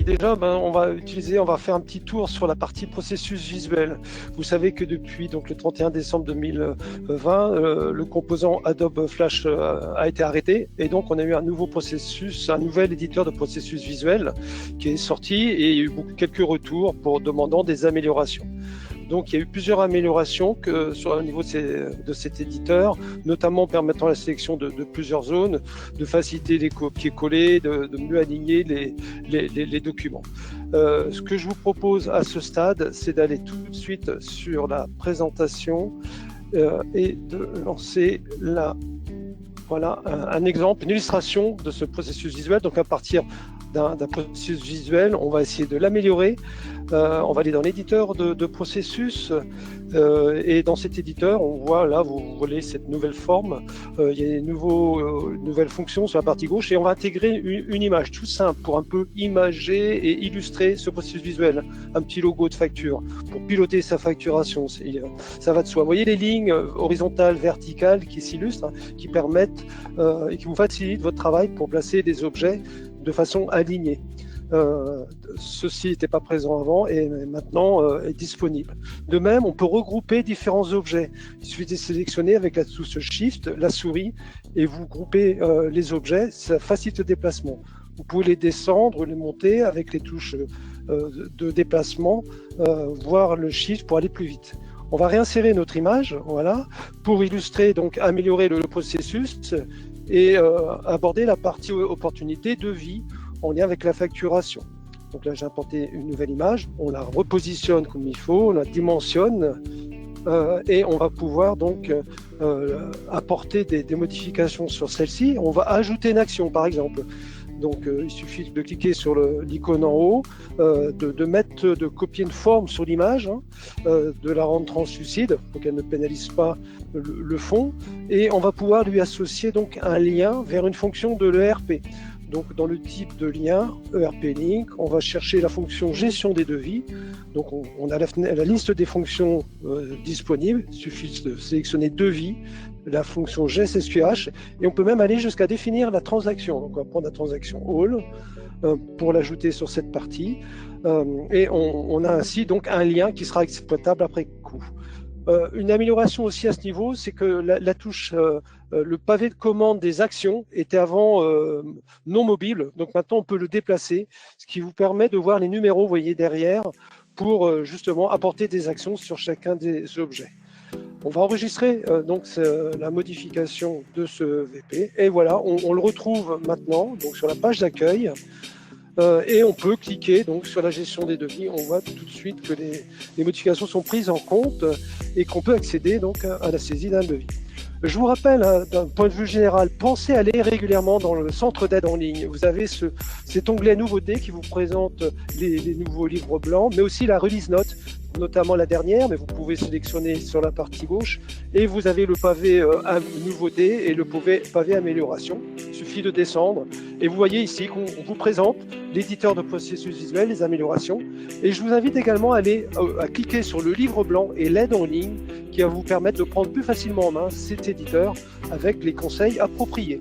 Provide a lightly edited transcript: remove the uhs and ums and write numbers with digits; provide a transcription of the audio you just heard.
Déjà, on va faire un petit tour sur la partie processus visuel. Vous savez que depuis donc, le 31 décembre 2020, le composant Adobe Flash a été arrêté et donc on a eu un nouveau processus, un nouvel éditeur de processus visuel qui est sorti et il y a eu quelques retours demandant des améliorations. Donc il y a eu plusieurs améliorations au niveau de cet éditeur, notamment permettant la sélection de plusieurs zones, de faciliter les copier-coller, de mieux aligner les documents. Ce que je vous propose à ce stade, c'est d'aller tout de suite sur la présentation et de lancer un exemple, une illustration de ce processus visuel. Donc à partir d'un processus visuel, on va essayer de l'améliorer. On va aller dans l'éditeur de processus et dans cet éditeur, on voit là, vous voyez cette nouvelle forme. Il y a des nouvelles fonctions sur la partie gauche et on va intégrer une image tout simple pour un peu imager et illustrer ce processus visuel. Un petit logo de facture pour piloter sa facturation. Ça va de soi. Vous voyez les lignes horizontales, verticales qui s'illustrent, qui permettent et qui vous facilitent votre travail pour placer des objets de façon alignée. Ceci n'était pas présent avant et maintenant est disponible. De même, on peut regrouper différents objets. Il suffit de sélectionner avec la touche Shift, la souris, et vous groupez les objets. Ça facilite le déplacement. Vous pouvez les descendre ou les monter avec les touches de déplacement, voire le Shift pour aller plus vite. On va réinsérer notre image, voilà, pour illustrer, donc améliorer le processus et aborder la partie opportunité de vie en lien avec la facturation. Donc là, j'ai importé une nouvelle image, on la repositionne comme il faut, on la dimensionne et on va pouvoir donc apporter des modifications sur celle-ci. On va ajouter une action, par exemple. Donc il suffit de cliquer sur l'icône en haut, de copier une forme sur l'image, de la rendre translucide pour qu'elle ne pénalise pas le fond, et on va pouvoir lui associer donc un lien vers une fonction de l'ERP. Donc dans le type de lien ERP Link, on va chercher la fonction gestion des devis. Donc on a la liste des fonctions disponibles. Il suffit de sélectionner devis, la fonction gest SQH, et on peut même aller jusqu'à définir la transaction. Donc on va prendre la transaction All pour l'ajouter sur cette partie. Et on a ainsi donc un lien qui sera exploitable après coup. Une amélioration aussi à ce niveau, c'est que la touche, le pavé de commande des actions était avant non mobile, donc maintenant on peut le déplacer, ce qui vous permet de voir les numéros, vous voyez derrière, pour justement apporter des actions sur chacun des objets. On va enregistrer donc la modification de ce VP, et voilà, on le retrouve maintenant donc sur la page d'accueil. Et on peut cliquer donc sur la gestion des devis. On voit tout de suite que les modifications sont prises en compte et qu'on peut accéder donc à la saisie d'un devis. Je vous rappelle, d'un point de vue général, pensez à aller régulièrement dans le centre d'aide en ligne. Vous avez cet onglet nouveautés qui vous présente les nouveaux livres blancs, mais aussi la release note, notamment la dernière, mais vous pouvez sélectionner sur la partie gauche et vous avez le pavé nouveauté et le pavé amélioration. Il suffit de descendre et vous voyez ici qu'on vous présente l'éditeur de processus visuel, les améliorations, et je vous invite également à cliquer sur le livre blanc et l'aide en ligne qui va vous permettre de prendre plus facilement en main cet éditeur avec les conseils appropriés.